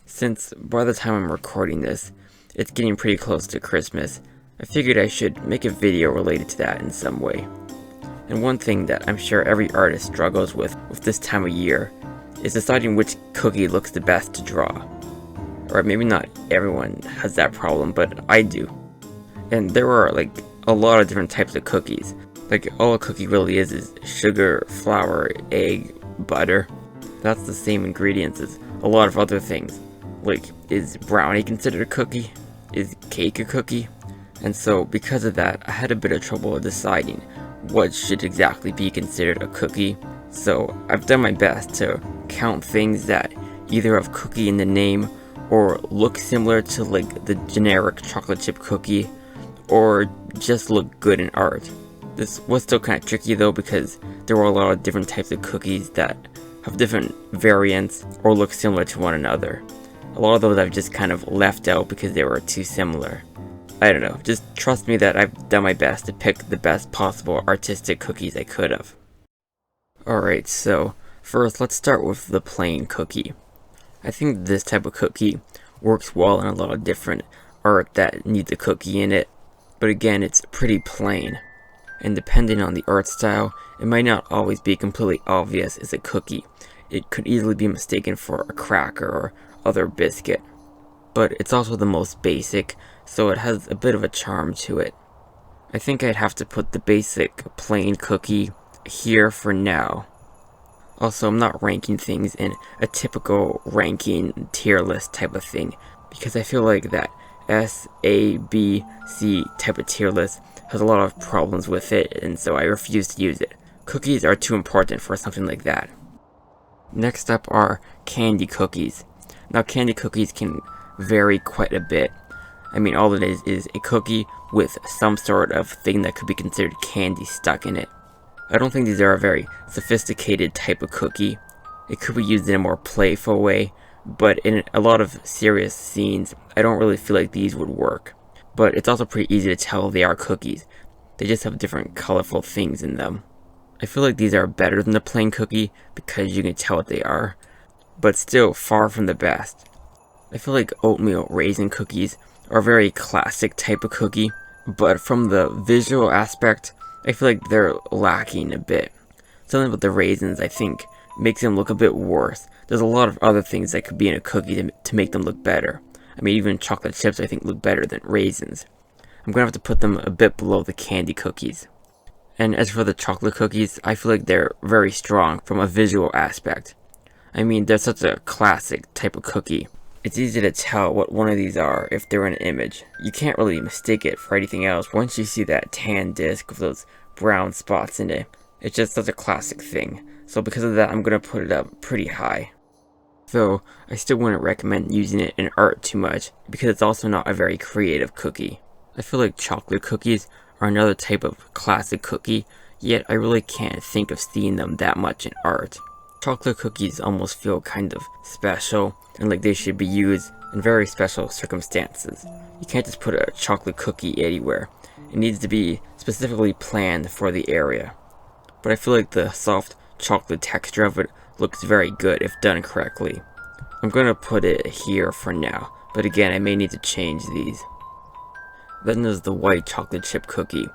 Since by the time I'm recording this, it's getting pretty close to Christmas, I figured I should make a video related to that in some way. And one thing that I'm sure every artist struggles with this time of year is deciding which cookie looks the best to draw. Or maybe not everyone has that problem, but I do. And there are a lot of different types of cookies. All a cookie really is sugar, flour, egg, butter. That's the same ingredients as a lot of other things. Is brownie considered a cookie? Is cake a cookie? And so because of that, I had a bit of trouble deciding what should exactly be considered a cookie. So I've done my best to count things that either have cookie in the name or look similar to the generic chocolate chip cookie or just look good in art. This was still kind of tricky though, because there were a lot of different types of cookies that have different variants or look similar to one another. A lot of those I've just kind of left out because they were too similar. I don't know, just trust me that I've done my best to pick the best possible artistic cookies I could have. Alright, so first let's start with the plain cookie. I think this type of cookie works well in a lot of different art that needs a cookie in it, but again, it's pretty plain. And depending on the art style, it might not always be completely obvious as a cookie. It could easily be mistaken for a cracker or other biscuit. But it's also the most basic, so it has a bit of a charm to it. I think I'd have to put the basic plain cookie here for now. Also, I'm not ranking things in a typical ranking tier list type of thing, because I feel like that S, A, B, C type of tier list has a lot of problems with it, and so I refuse to use it. Cookies are too important for something like that. Next up are candy cookies. Now, candy cookies can vary quite a bit. I mean, all it is a cookie with some sort of thing that could be considered candy stuck in it. I don't think these are a very sophisticated type of cookie. It could be used in a more playful way, but in a lot of serious scenes, I don't really feel like these would work. But it's also pretty easy to tell they are cookies. They just have different colorful things in them. I feel like these are better than the plain cookie because you can tell what they are, but still far from the best. I feel like oatmeal raisin cookies are a very classic type of cookie, but from the visual aspect, I feel like they're lacking a bit. Something about the raisins, I think, makes them look a bit worse. There's a lot of other things that could be in a cookie to make them look better. I mean, even chocolate chips I think look better than raisins. I'm gonna have to put them a bit below the candy cookies. And as for the chocolate cookies, I feel like they're very strong from a visual aspect. I mean, they're such a classic type of cookie. It's easy to tell what one of these are if they're in an image. You can't really mistake it for anything else once you see that tan disc with those brown spots in it. It's just such a classic thing. So because of that, I'm gonna put it up pretty high. Though, I still wouldn't recommend using it in art too much, because it's also not a very creative cookie. I feel like chocolate cookies are another type of classic cookie, yet I really can't think of seeing them that much in art. Chocolate cookies almost feel kind of special, and like they should be used in very special circumstances. You can't just put a chocolate cookie anywhere. It needs to be specifically planned for the area. But I feel like the soft chocolate texture of it looks very good if done correctly. I'm gonna put it here for now, but again, I may need to change these. Then there's the white chocolate chip cookie,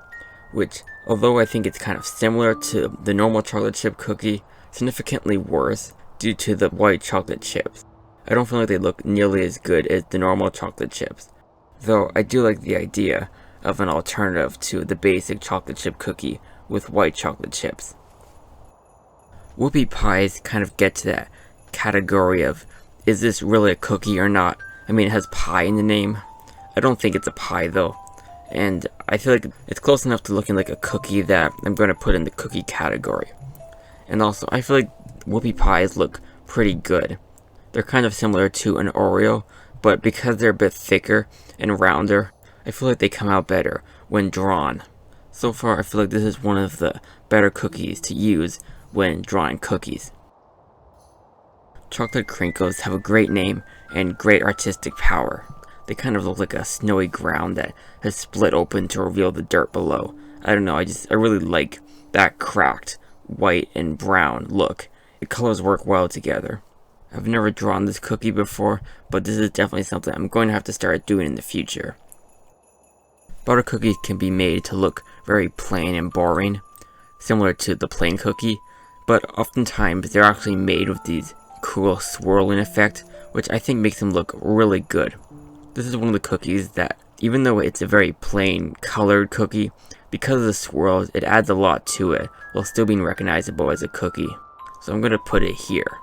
which, although I think it's kind of similar to the normal chocolate chip cookie, significantly worse due to the white chocolate chips. I don't feel like they look nearly as good as the normal chocolate chips, though I do like the idea of an alternative to the basic chocolate chip cookie with white chocolate chips. Whoopie pies kind of get to that category of, is this really a cookie or not? I mean, it has pie in the name. I don't think it's a pie though, and I feel like it's close enough to looking like a cookie that I'm going to put in the cookie category. And also, I feel like whoopie pies look pretty good. They're kind of similar to an Oreo, but because they're a bit thicker and rounder, I feel like they come out better when drawn. So far, I feel like this is one of the better cookies to use when drawing cookies. Chocolate crinkles have a great name and great artistic power. They kind of look like a snowy ground that has split open to reveal the dirt below. I don't know, I really like that cracked white and brown look. The colors work well together. I've never drawn this cookie before, but this is definitely something I'm going to have to start doing in the future. Butter cookies can be made to look very plain and boring, similar to the plain cookie, but oftentimes they're actually made with these cool swirling effect, which I think makes them look really good. This is one of the cookies that, even though it's a very plain colored cookie, because of the swirls, it adds a lot to it while still being recognizable as a cookie. So I'm going to put it here.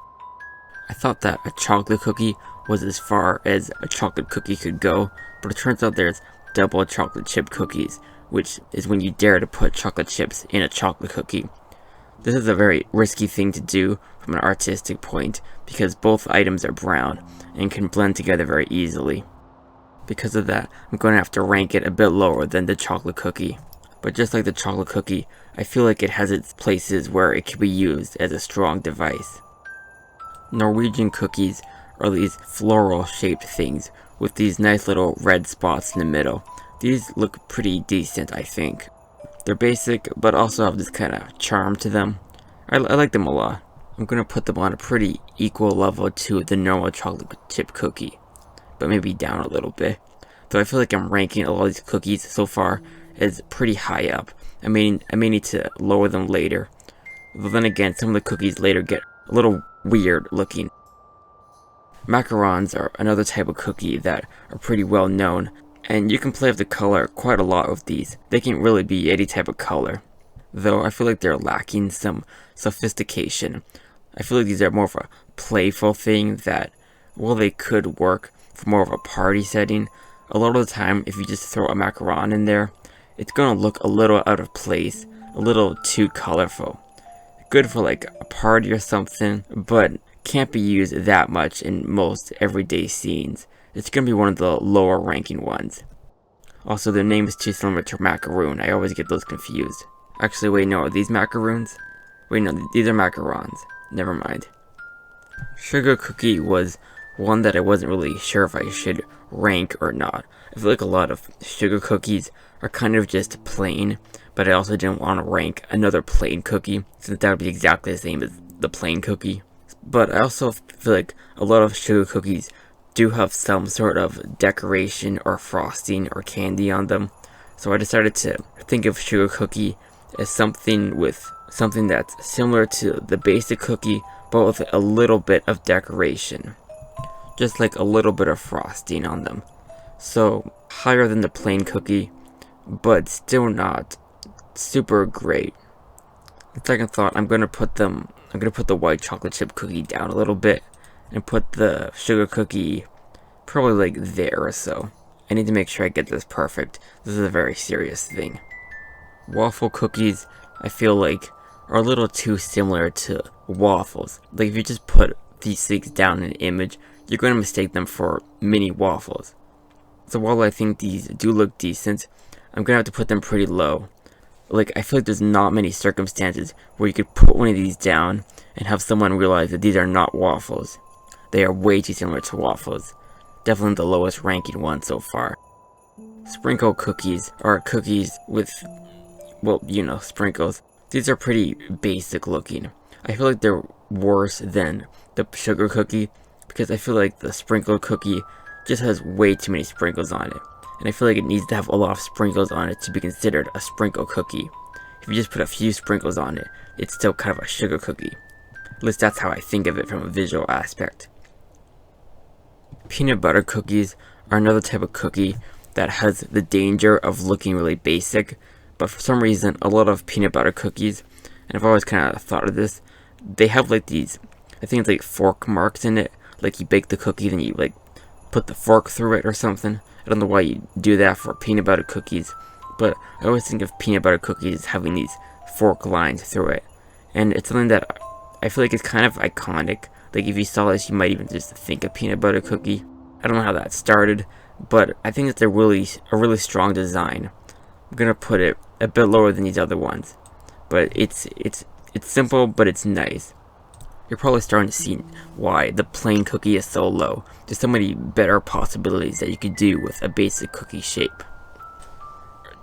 I thought that a chocolate cookie was as far as a chocolate cookie could go, but it turns out there's double chocolate chip cookies, which is when you dare to put chocolate chips in a chocolate cookie. This is a very risky thing to do from an artistic point because both items are brown and can blend together very easily. Because of that, I'm going to have to rank it a bit lower than the chocolate cookie. But just like the chocolate cookie, I feel like it has its places where it can be used as a strong device. Norwegian cookies are these floral shaped things with these nice little red spots in the middle. These look pretty decent, I think. They're basic, but also have this kind of charm to them. I like them a lot. I'm going to put them on a pretty equal level to the normal chocolate chip cookie, but maybe down a little bit. Though I feel like I'm ranking a lot of these cookies so far as pretty high up. I may need to lower them later. But then again, some of the cookies later get a little weird looking. Macarons are another type of cookie that are pretty well known, and you can play with the color quite a lot with these. They can really be any type of color, though I feel like they're lacking some sophistication. I feel like these are more of a playful thing that, while they could work for more of a party setting, a lot of the time if you just throw a macaron in there, it's gonna look a little out of place, a little too colorful. Good for like a party or something, but can't be used that much in most everyday scenes. It's gonna be one of the lower ranking ones. Also, their name is too similar to macaroon. I always get those confused. Actually, wait, no, are these macaroons? Wait, no, these are macarons. Never mind. Sugar cookie was one that I wasn't really sure if I should rank or not. I feel like a lot of sugar cookies are kind of just plain, but I also didn't want to rank another plain cookie, since that would be exactly the same as the plain cookie. But I also feel like a lot of sugar cookies do have some sort of decoration or frosting or candy on them. So I decided to think of sugar cookie as something that's similar to the basic cookie, but with a little bit of decoration. Just like a little bit of frosting on them. So higher than the plain cookie, but still not super great. On second thought, I'm gonna put the white chocolate chip cookie down a little bit and put the sugar cookie probably like there or so. I need to make sure I get this perfect. This is a very serious thing. Waffle cookies, I feel like, are a little too similar to waffles. Like if you just put these things down in an image, you're going to mistake them for mini waffles. So while I think these do look decent, I'm going to have to put them pretty low. Like, I feel like there's not many circumstances where you could put one of these down and have someone realize that these are not waffles. They are way too similar to waffles. Definitely the lowest ranking one so far. Sprinkle cookies are cookies with, well, you know, sprinkles. These are pretty basic looking. I feel like they're worse than the sugar cookie because I feel like the sprinkle cookie just has way too many sprinkles on it. And I feel like it needs to have a lot of sprinkles on it to be considered a sprinkle cookie. If you just put a few sprinkles on it, it's still kind of a sugar cookie. At least that's how I think of it from a visual aspect. Peanut butter cookies are another type of cookie that has the danger of looking really basic, but for some reason a lot of peanut butter cookies, and I've always kind of thought of this, they have like these, I think it's like fork marks in it, like you bake the cookie then you like put the fork through it or something. I don't know why you do that for peanut butter cookies, but I always think of peanut butter cookies as having these fork lines through it, and it's something that I feel like is kind of iconic. Like if you saw this, you might even just think of peanut butter cookie. I don't know how that started, but I think it's a really strong design. I'm gonna put it a bit lower than these other ones, but it's simple, but it's nice. You're probably starting to see why the plain cookie is so low. There's so many better possibilities that you could do with a basic cookie shape.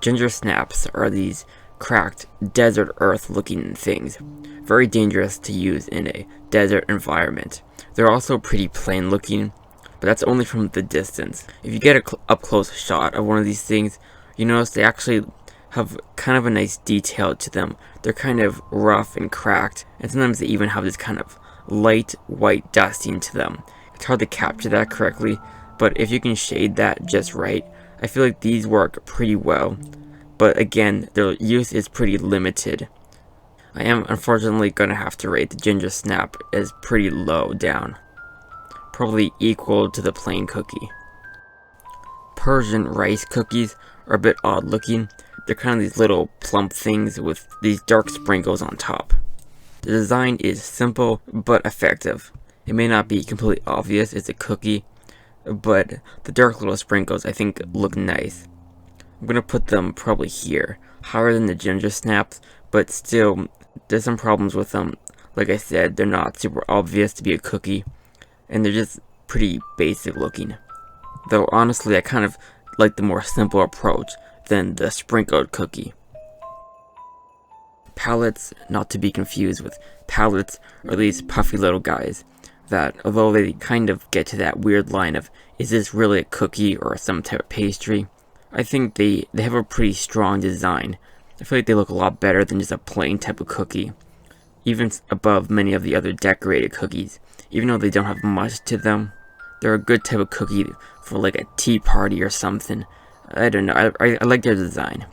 Ginger snaps are these cracked desert earth looking things. Very dangerous to use in a desert environment. They're also pretty plain looking, but that's only from the distance. If you get a up close shot of one of these things, you notice they actually have kind of a nice detail to them. They're kind of rough and cracked, and sometimes they even have this kind of light white dusting to them. It's hard to capture that correctly, but if you can shade that just right, I feel like these work pretty well. But again, their use is pretty limited. I am unfortunately going to have to rate the Ginger Snap as pretty low down. Probably equal to the plain cookie. Persian rice cookies are a bit odd looking. They're kind of these little plump things with these dark sprinkles on top. The design is simple but effective. It may not be completely obvious it's a cookie, but the dark little sprinkles I think look nice. I'm going to put them probably here, higher than the Ginger Snaps, but still, there's some problems with them. Like I said, they're not super obvious to be a cookie, and they're just pretty basic looking. Though honestly, I kind of like the more simple approach than the sprinkled cookie. Pallets, not to be confused with pallets, are these puffy little guys that, although they kind of get to that weird line of, is this really a cookie or some type of pastry, I think they have a pretty strong design. I feel like they look a lot better than just a plain type of cookie, even above many of the other decorated cookies. Even though they don't have much to them, they're a good type of cookie for like a tea party or something. I don't know, I like their design.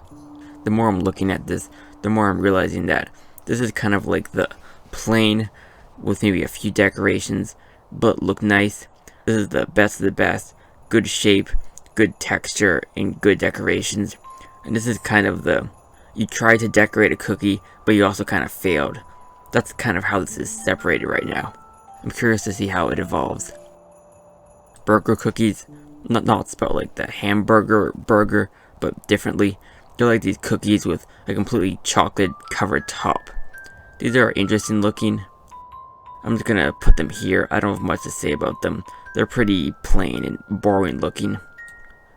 The more I'm looking at this, the more I'm realizing that this is kind of like the plain with maybe a few decorations, but look nice. This is the best of the best, good shape, good texture, and good decorations. And this is kind of the, you try to decorate a cookie, but you also kind of failed. That's kind of how this is separated right now. I'm curious to see how it evolves. Burger cookies, not spelled like the hamburger burger, but differently. They're like these cookies with a completely chocolate covered top. These are interesting looking. I'm just gonna put them here. I don't have much to say about them. They're pretty plain and boring looking.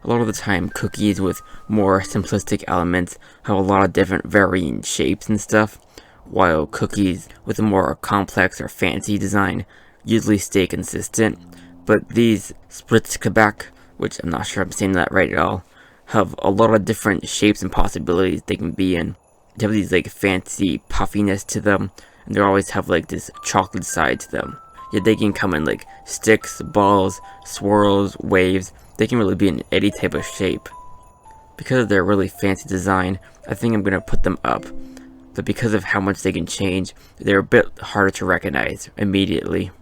A lot of the time, cookies with more simplistic elements have a lot of different varying shapes and stuff, while cookies with a more complex or fancy design usually stay consistent. But these Spritzgebäck, which I'm not sure I'm saying that right at all, have a lot of different shapes and possibilities they can be in. They have these like fancy puffiness to them, and they always have like this chocolate side to them. Yet they can come in like sticks, balls, swirls, waves. They can really be in any type of shape. Because of their really fancy design, I think I'm going to put them up. But because of how much they can change, they're a bit harder to recognize immediately.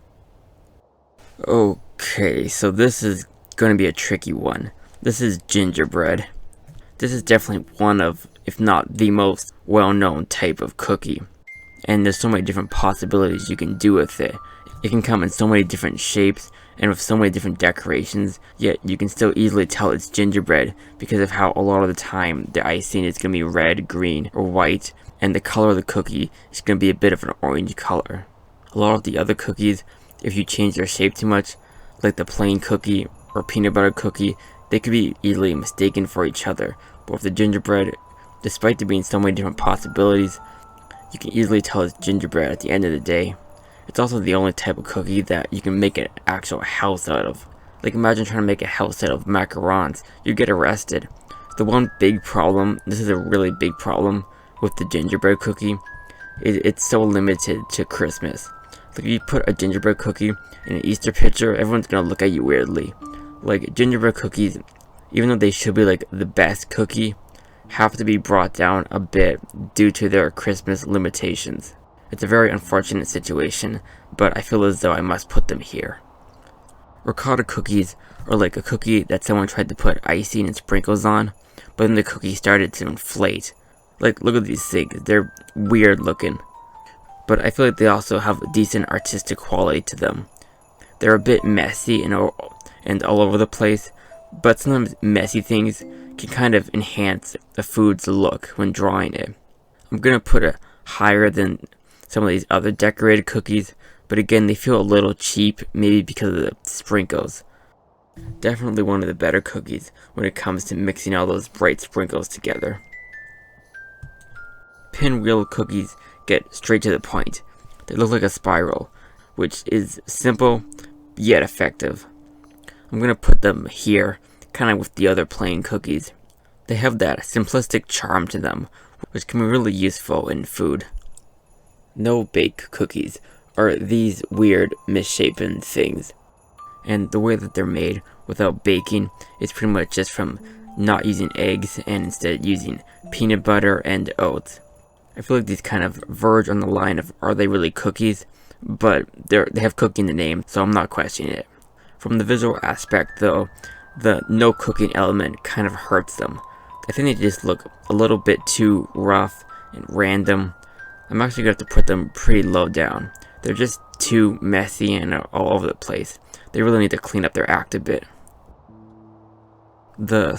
Okay, so this is going to be a tricky one. This is gingerbread. This is definitely one of, if not the most well-known type of cookie. And there's so many different possibilities you can do with it. It can come in so many different shapes and with so many different decorations, yet you can still easily tell it's gingerbread because of how a lot of the time the icing is going to be red, green, or white, and the color of the cookie is going to be a bit of an orange color. A lot of the other cookies, if you change their shape too much, like the plain cookie or peanut butter cookie, they could be easily mistaken for each other. But with the gingerbread, despite there being so many different possibilities, you can easily tell it's gingerbread at the end of the day. It's also the only type of cookie that you can make an actual house out of. Like imagine trying to make a house out of macarons, you get arrested. The one big problem, this is a really big problem with the gingerbread cookie, it's so limited to Christmas. Like if you put a gingerbread cookie in an Easter picture, everyone's gonna look at you weirdly. Like gingerbread cookies, even though they should be like the best cookie, have to be brought down a bit due to their Christmas limitations. It's a very unfortunate situation, but I feel as though I must put them here. Ricotta cookies are like a cookie that someone tried to put icing and sprinkles on, but then the cookie started to inflate. Like, look at these things, they're weird looking. But I feel like they also have a decent artistic quality to them. They're a bit messy and all over the place, but sometimes messy things can kind of enhance a food's look when drawing it. I'm gonna put it higher than some of these other decorated cookies, but again, they feel a little cheap, maybe because of the sprinkles. Definitely one of the better cookies when it comes to mixing all those bright sprinkles together. Pinwheel cookies get straight to the point. They look like a spiral, which is simple yet effective. I'm gonna put them here, kind of with the other plain cookies. They have that simplistic charm to them, which can be really useful in food. No bake cookies are these weird, misshapen things. And the way that they're made without baking is pretty much just from not using eggs and instead using peanut butter and oats. I feel like these kind of verge on the line of, are they really cookies? But they have cookie in the name, so I'm not questioning it. From the visual aspect though, the no cooking element kind of hurts them. I think they just look a little bit too rough and random. I'm actually going to have to put them pretty low down. They're just too messy and all over the place. They really need to clean up their act a bit. The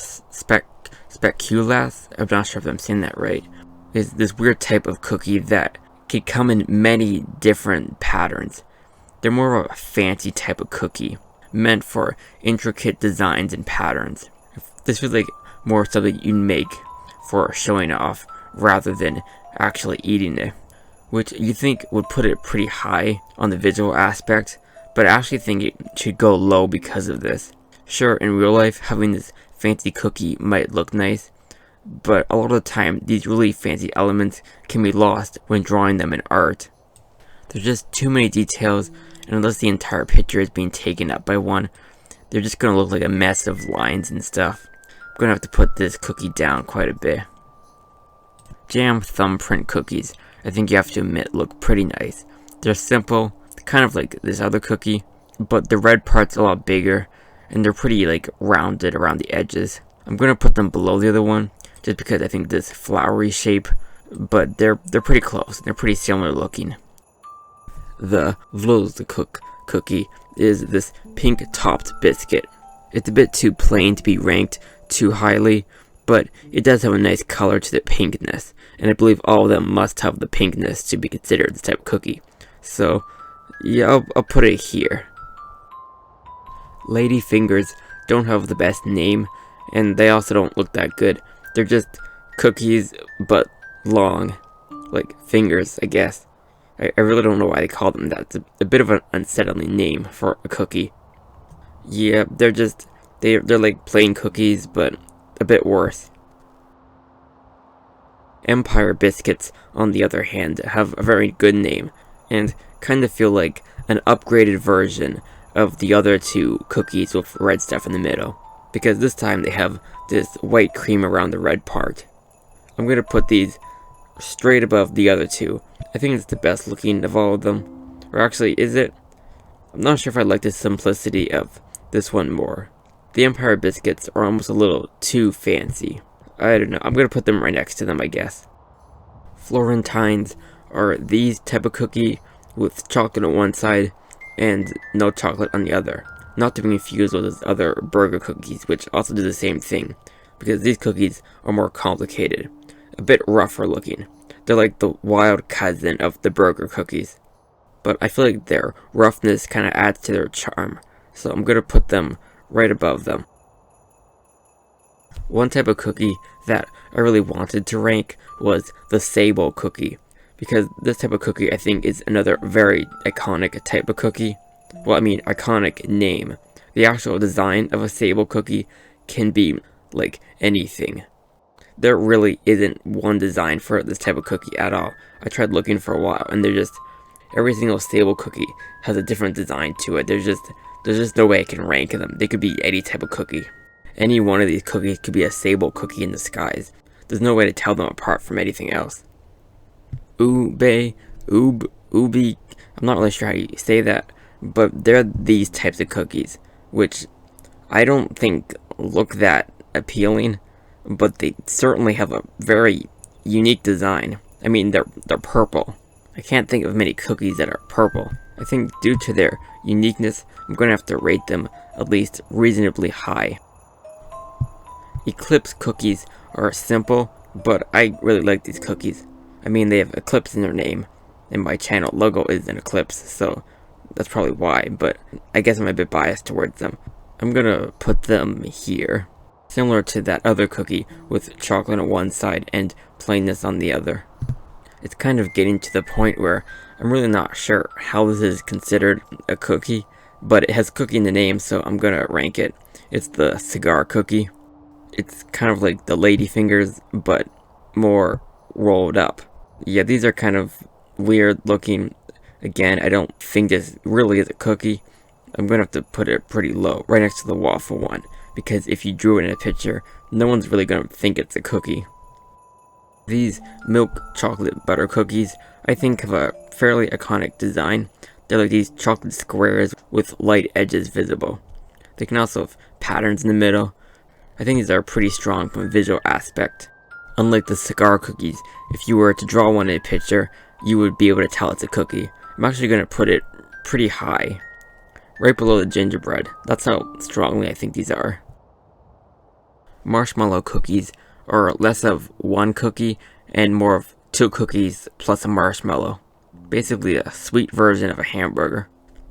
speculas, I'm not sure if I'm saying that right, is this weird type of cookie that can come in many different patterns. They're more of a fancy type of cookie, meant for intricate designs and patterns. This feels like more something you make for showing off rather than actually eating it, which you think would put it pretty high on the visual aspect, but I actually think it should go low because of this. Sure, in real life, having this fancy cookie might look nice, but a lot of the time, these really fancy elements can be lost when drawing them in art. There's just too many details, and unless the entire picture is being taken up by one, they're just gonna look like a mess of lines and stuff. I'm gonna have to put this cookie down quite a bit. Jam thumbprint cookies, I think you have to admit, look pretty nice. They're simple, kind of like this other cookie, but the red part's a lot bigger, and they're pretty like rounded around the edges. I'm gonna put them below the other one, just because I think this flowery shape, but they're pretty close. They're pretty similar looking. The Vlozcook cookie is this pink topped biscuit. It's a bit too plain to be ranked too highly, but it does have a nice color to the pinkness, and I believe all of them must have the pinkness to be considered this type of cookie. So yeah, I'll put it here. Lady fingers don't have the best name, and they also don't look that good. They're just cookies, but long, like fingers, I guess. I really don't know why they call them that. It's a bit of an unsettling name for a cookie. Yeah, they're like plain cookies, but a bit worse. Empire biscuits, on the other hand, have a very good name, and kind of feel like an upgraded version of the other two cookies with red stuff in the middle, because this time they have this white cream around the red part. I'm going to put these straight above the other two. I think it's the best looking of all of them. Or actually, is it? I'm not sure if I like the simplicity of this one more. The Empire biscuits are almost a little too fancy. I don't know, I'm going to put them right next to them, I guess. Florentines are these type of cookie with chocolate on one side and no chocolate on the other. Not to be confused with those other burger cookies, which also do the same thing, because these cookies are more complicated, a bit rougher looking. They're like the wild cousin of the burger cookies, but I feel like their roughness kind of adds to their charm, so I'm going to put them right above them. One type of cookie that I really wanted to rank was the Sable cookie, because this type of cookie I think is another very iconic type of cookie. Well, I mean, iconic name. The actual design of a Sable cookie can be like anything. There really isn't one design for this type of cookie at all. I tried looking for a while, and every single Sable cookie has a different design to it. There's just no way I can rank them. They could be any type of cookie. Any one of these cookies could be a Sable cookie in disguise. There's no way to tell them apart from anything else. Ubi, I'm not really sure how you say that, but they're these types of cookies, which I don't think look that appealing, but they certainly have a very unique design. I mean, they're purple. I can't think of many cookies that are purple. I think due to their uniqueness, I'm going to have to rate them at least reasonably high. Eclipse cookies are simple, but I really like these cookies. I mean, they have Eclipse in their name, and my channel logo is an eclipse, so that's probably why, but I guess I'm a bit biased towards them. I'm gonna put them here, similar to that other cookie with chocolate on one side and plainness on the other. It's kind of getting to the point where I'm really not sure how this is considered a cookie, but it has cookie in the name, so I'm gonna rank it. It's the cigar cookie. It's kind of like the lady fingers, but more rolled up. Yeah, these are kind of weird looking. Again, I don't think this really is a cookie. I'm gonna have to put it pretty low, right next to the waffle one, because if you drew it in a picture, no one's really gonna think it's a cookie. These milk chocolate butter cookies, I think, have a fairly iconic design. They're like these chocolate squares with light edges visible. They can also have patterns in the middle. I think these are pretty strong from a visual aspect. Unlike the cigar cookies, if you were to draw one in a picture, you would be able to tell it's a cookie. I'm actually going to put it pretty high, right below the gingerbread. That's how strongly I think these are. Marshmallow cookies are less of one cookie and more of two cookies plus a marshmallow. Basically a sweet version of a hamburger.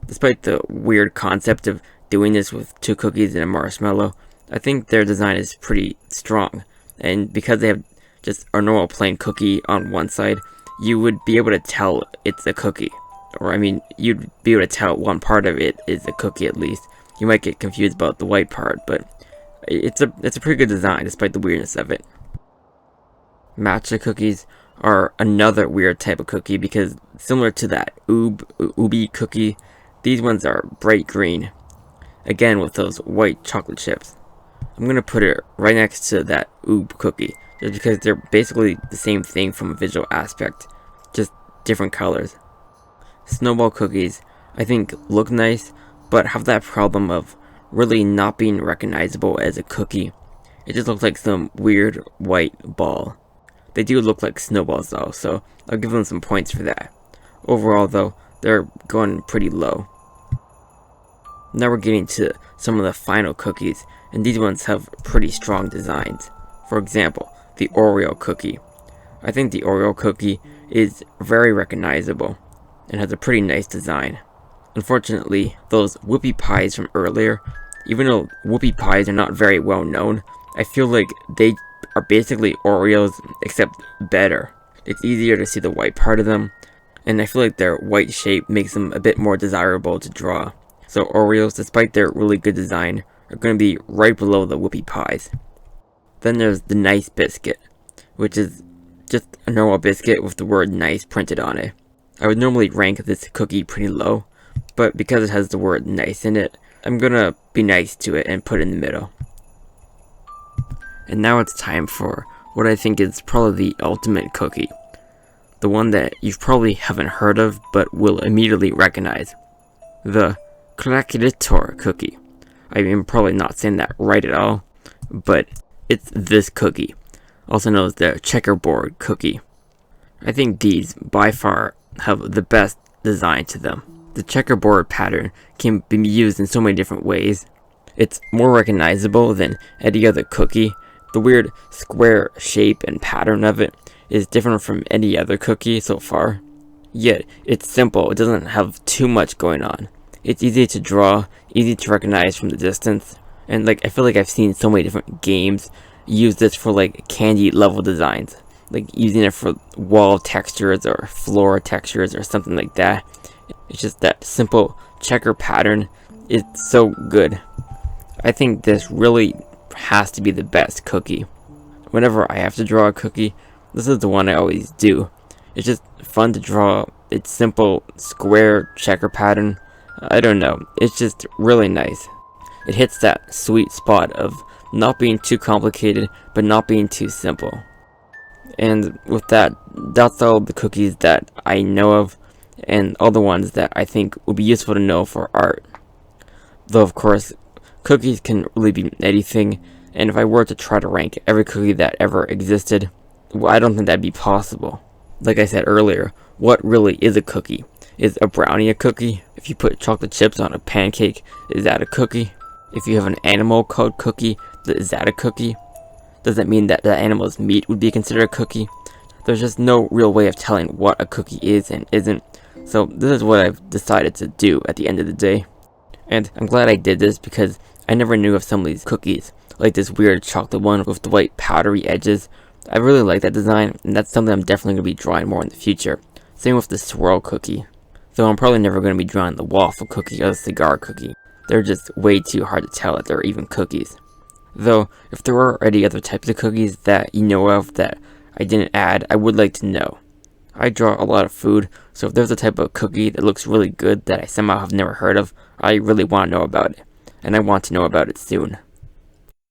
Despite the weird concept of doing this with two cookies and a marshmallow, I think their design is pretty strong. And because they have just a normal plain cookie on one side, you would be able to tell it's a cookie. Or I mean, you'd be able to tell one part of it is a cookie at least. You might get confused about the white part, but it's a pretty good design despite the weirdness of it. Matcha cookies are another weird type of cookie because similar to that ubi cookie, these ones are bright green. Again with those white chocolate chips. I'm gonna put it right next to that cookie, just because they're basically the same thing from a visual aspect, just different colors. Snowball cookies, I think, look nice, but have that problem of really not being recognizable as a cookie. It just looks like some weird white ball. They do look like snowballs though, so I'll give them some points for that. Overall though, they're going pretty low. Now we're getting to some of the final cookies, and these ones have pretty strong designs. For example, the Oreo cookie. I think the Oreo cookie is very recognizable and has a pretty nice design. Unfortunately, those whoopie pies from earlier, even though whoopie pies are not very well known, I feel like they are basically Oreos except better. It's easier to see the white part of them, and I feel like their white shape makes them a bit more desirable to draw. So Oreos, despite their really good design, are going to be right below the whoopie pies. Then there's the Nice biscuit, which is just a normal biscuit with the word nice printed on it. I would normally rank this cookie pretty low, but because it has the word nice in it, I'm gonna be nice to it and put it in the middle. And now it's time for what I think is probably the ultimate cookie. The one that you probably haven't heard of, but will immediately recognize. The Clackator cookie. I'm probably not saying that right at all, but it's this cookie, also known as the checkerboard cookie. I think these, by far, have the best design to them. The checkerboard pattern can be used in so many different ways. It's more recognizable than any other cookie. The weird square shape and pattern of it is different from any other cookie so far. Yet, it's simple, it doesn't have too much going on. It's easy to draw, easy to recognize from the distance, and I feel like I've seen so many different games use this for candy level designs, using it for wall textures or floor textures or something like that. It's just that simple checker pattern is so good. I think this really has to be the best cookie. Whenever I have to draw a cookie, this is the one I always do. It's just fun to draw. It's simple square checker pattern. I don't know, it's just really nice. It hits that sweet spot of not being too complicated, but not being too simple. And with that, that's all the cookies that I know of, and all the ones that I think would be useful to know for art. Though of course, cookies can really be anything, and if I were to try to rank every cookie that ever existed, well, I don't think that'd be possible. Like I said earlier, what really is a cookie? Is a brownie a cookie? If you put chocolate chips on a pancake, is that a cookie? If you have an animal called Cookie, is that a cookie? Does that mean that the animal's meat would be considered a cookie? There's just no real way of telling what a cookie is and isn't, so this is what I've decided to do at the end of the day. And I'm glad I did this because I never knew of some of these cookies, like this weird chocolate one with the white powdery edges. I really like that design, and that's something I'm definitely going to be drawing more in the future. Same with the swirl cookie. Though I'm probably never going to be drawing the waffle cookie or the cigar cookie. They're just way too hard to tell that they're even cookies. Though, if there are any other types of cookies that you know of that I didn't add, I would like to know. I draw a lot of food, so if there's a type of cookie that looks really good that I somehow have never heard of, I really want to know about it. And I want to know about it soon.